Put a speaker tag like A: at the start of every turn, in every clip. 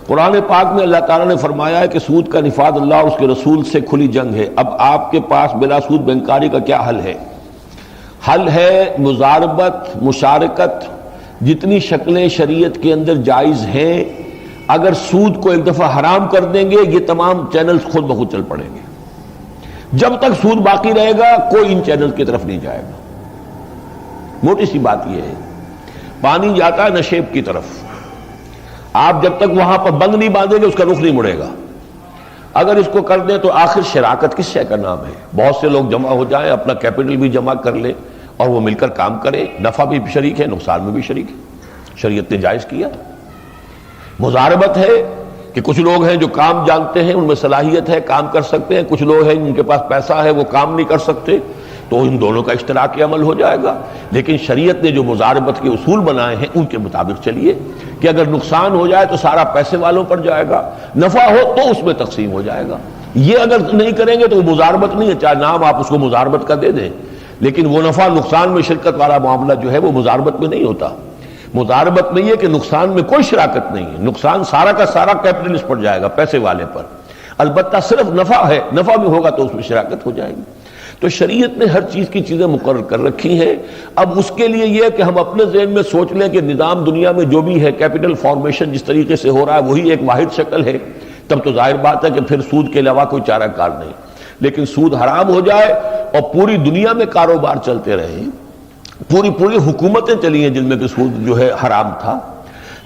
A: قرآن پاک میں اللہ تعالیٰ نے فرمایا ہے کہ سود کا نفاذ اللہ اور اس کے رسول سے کھلی جنگ ہے۔ اب آپ کے پاس بلا سود بینکاری کا کیا حل ہے؟ حل ہے مضاربت، مشارکت، جتنی شکلیں شریعت کے اندر جائز ہیں۔ اگر سود کو ایک دفعہ حرام کر دیں گے یہ تمام چینلز خود بخود چل پڑیں گے۔ جب تک سود باقی رہے گا کوئی ان چینل کی طرف نہیں جائے گا۔ موٹی سی بات یہ ہے، پانی جاتا ہے نشیب کی طرف، آپ جب تک وہاں پر بند نہیں باندھیں گے اس کا رخ نہیں مڑے گا۔ اگر اس کو کر دیں تو آخر شراکت کس شے کا نام ہے؟ بہت سے لوگ جمع ہو جائیں، اپنا کیپٹل بھی جمع کر لیں اور وہ مل کر کام کریں، نفع بھی شریک ہے، نقصان میں بھی شریک ہے۔ شریعت نے جائز کیا۔ مضاربت ہے کہ کچھ لوگ ہیں جو کام جانتے ہیں، ان میں صلاحیت ہے، کام کر سکتے ہیں، کچھ لوگ ہیں ان کے پاس پیسہ ہے وہ کام نہیں کر سکتے، تو ان دونوں کا اشتراکی عمل ہو جائے گا۔ لیکن شریعت نے جو مضاربت کے اصول بنائے ہیں ان کے مطابق چلیے کہ اگر نقصان ہو جائے تو سارا پیسے والوں پر جائے گا، نفع ہو تو اس میں تقسیم ہو جائے گا۔ یہ اگر نہیں کریں گے تو وہ مضاربت نہیں ہے، چاہے نام آپ اس کو مضاربت کا دے دیں، لیکن وہ نفع نقصان میں شرکت والا معاملہ جو ہے وہ مضاربت میں نہیں ہوتا۔ مضاربت میں یہ کہ نقصان میں کوئی شراکت نہیں ہے، نقصان سارا کا سارا کیپٹلسٹ پر جائے گا، پیسے والے پر۔ البتہ صرف نفع ہے، نفع بھی ہوگا تو اس میں شراکت ہو جائے گی۔ تو شریعت نے ہر چیز کی چیزیں مقرر کر رکھی ہیں۔ اب اس کے لیے یہ کہ ہم اپنے ذہن میں سوچ لیں کہ نظام دنیا میں جو بھی ہے، کیپٹل فارمیشن جس طریقے سے ہو رہا ہے وہی ایک واحد شکل ہے، تب تو ظاہر بات ہے کہ پھر سود کے علاوہ کوئی چارہ کار نہیں۔ لیکن سود حرام ہو جائے اور پوری دنیا میں کاروبار چلتے رہے، پوری حکومتیں چلی ہیں جن میں کہ سود جو ہے حرام تھا۔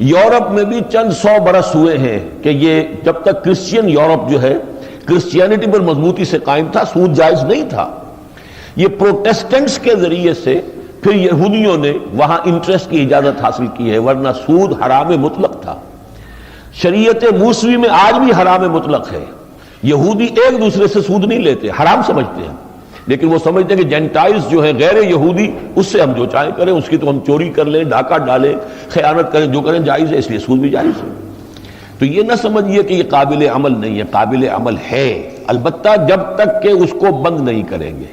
A: یورپ میں بھی چند سو برس ہوئے ہیں کہ یہ جب تک کرسچین یورپ جو ہے کرسچینٹی پر مضبوطی سے قائم تھا، سود جائز نہیں تھا۔ یہ پروٹیسٹنٹس کے ذریعے سے پھر یہودیوں نے وہاں انٹرسٹ کی اجازت حاصل کی ہے، ورنہ سود حرام مطلق تھا۔ شریعت موسوی میں آج بھی حرام مطلق ہے۔ یہودی ایک دوسرے سے سود نہیں لیتے، حرام سمجھتے ہیں، لیکن وہ سمجھتے ہیں کہ جینٹائلز جو ہیں غیر یہودی، اس سے ہم جو چاہیں کریں، اس کی تو ہم چوری کر لیں، ڈاکہ ڈالیں، خیانت کریں، جو کریں جائز ہے، اس لیے سود بھی جائز ہے۔ تو یہ نہ سمجھیے کہ یہ قابل عمل نہیں ہے، قابل عمل ہے، البتہ جب تک کہ اس کو بند نہیں کریں گے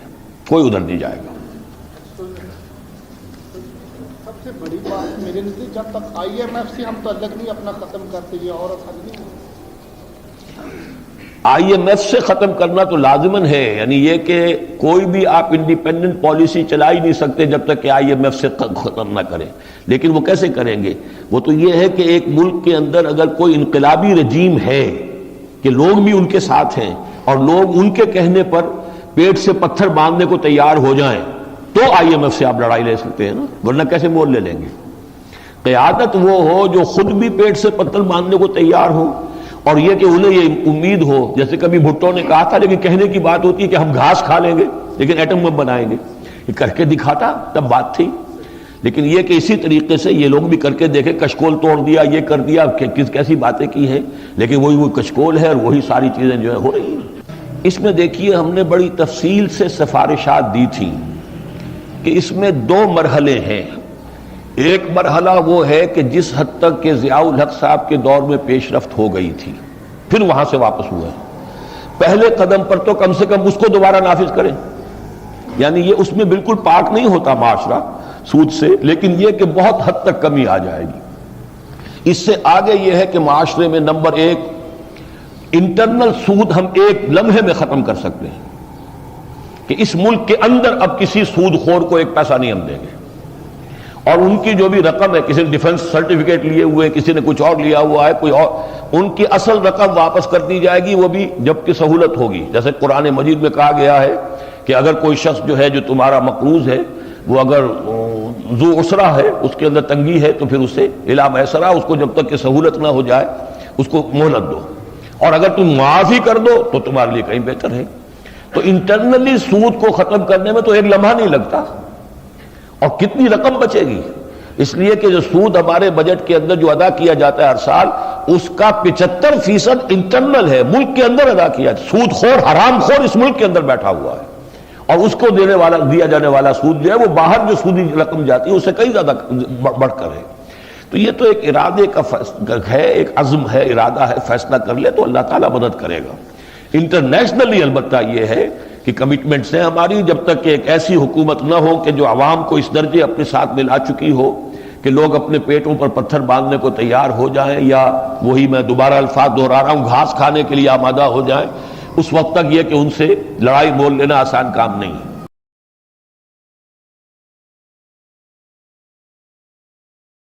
A: کوئی ادھر نہیں جائے گا۔
B: سب سے بڑی بات میرے نزدیک جب تک IMF سے ہم تعلق نہیں اپنا ختم کرتے یہ عورت حل نہیں۔
A: IMF سے ختم کرنا تو لازماً ہے، یعنی یہ کہ کوئی بھی آپ انڈیپینڈنٹ پالیسی چلا ہی نہیں سکتے جب تک کہ IMF سے ختم نہ کریں۔ لیکن وہ کیسے کریں گے؟ وہ تو یہ ہے کہ ایک ملک کے اندر اگر کوئی انقلابی رجیم ہے کہ لوگ بھی ان کے ساتھ ہیں اور لوگ ان کے کہنے پر پیٹ سے پتھر باندھنے کو تیار ہو جائیں تو IMF سے آپ لڑائی لے سکتے ہیں نا، ورنہ کیسے مول لے لیں گے؟ قیادت وہ ہو جو خود بھی پیٹ سے پتھر باندھنے کو تیار ہو، اور یہ کہ انہیں یہ امید ہو، جیسے کبھی بھٹو نے کہا تھا، لیکن کہنے کی بات ہوتی ہے کہ ہم گھاس کھا لیں گے لیکن ایٹم بم بنائیں گے، یہ کر کے دکھاتا تب بات تھی۔ لیکن یہ کہ اسی طریقے سے یہ لوگ بھی کر کے دیکھے، کشکول توڑ دیا، یہ کر دیا، کیسی باتیں کی ہیں، لیکن وہی کشکول ہے اور وہی ساری چیزیں جو ہے ہو رہی ہیں۔ اس میں دیکھیے ہم نے بڑی تفصیل سے سفارشات دی تھی کہ اس میں دو مرحلے ہیں۔ ایک مرحلہ وہ ہے کہ جس حد تک کہ ضیاء الحق صاحب کے دور میں پیش رفت ہو گئی تھی، پھر وہاں سے واپس ہوئے۔ پہلے قدم پر تو کم سے کم اس کو دوبارہ نافذ کریں، یعنی یہ اس میں بالکل پاک نہیں ہوتا معاشرہ سود سے، لیکن یہ کہ بہت حد تک کمی آ جائے گی۔ اس سے آگے یہ ہے کہ معاشرے میں نمبر ایک انٹرنل سود ہم ایک لمحے میں ختم کر سکتے ہیں کہ اس ملک کے اندر اب کسی سود خور کو ایک پیسہ نہیں ہم دیں گے، اور ان کی جو بھی رقم ہے، کسی نے ڈیفنس سرٹیفکیٹ لیے ہوئے، کسی نے کچھ اور لیا ہوا ہے، کوئی اور، ان کی اصل رقم واپس کر دی جائے گی، وہ بھی جب کہ سہولت ہوگی۔ جیسے قرآن مجید میں کہا گیا ہے کہ اگر کوئی شخص جو ہے جو تمہارا مقروض ہے وہ اگر ذو عسرہ ہے، اس کے اندر تنگی ہے، تو پھر اسے الا میسرہ، اس کو جب تک کہ سہولت نہ ہو جائے اس کو مہلت دو، اور اگر تم معافی کر دو تو تمہارے لیے کہیں بہتر ہے۔ تو انٹرنلی سود کو ختم کرنے میں تو ایک لمحہ نہیں لگتا، اور کتنی رقم بچے گی؟ اس لیے کہ جو سود ہمارے بجٹ کے اندر جو ادا کیا جاتا ہے ہر سال، اس کا 75% انٹرنل ہے، ملک کے اندر ادا کیا جاتا ہے۔ سود خور، حرام خور اس ملک کے اندر بیٹھا ہوا ہے، اور اس کو دیا جانے والا سود جو ہے وہ باہر جو سودی رقم جاتی ہے اس سے کئی زیادہ بڑھ کر ہے۔ تو یہ تو ایک ارادے کا ہے، ایک عزم ہے، ارادہ ہے، فیصلہ کر لے تو اللہ تعالیٰ مدد کرے گا۔ انٹرنیشنلی البتہ یہ ہے کہ کمٹمنٹس ہیں ہماری، جب تک کہ ایک ایسی حکومت نہ ہو کہ جو عوام کو اس درجے اپنے ساتھ ملا چکی ہو کہ لوگ اپنے پیٹوں پر پتھر باندھنے کو تیار ہو جائیں، یا وہی میں دوبارہ الفاظ دہرا رہا ہوں، گھاس کھانے کے لیے آمادہ ہو جائیں، اس وقت تک یہ کہ ان سے لڑائی مول لینا آسان کام نہیں ہے۔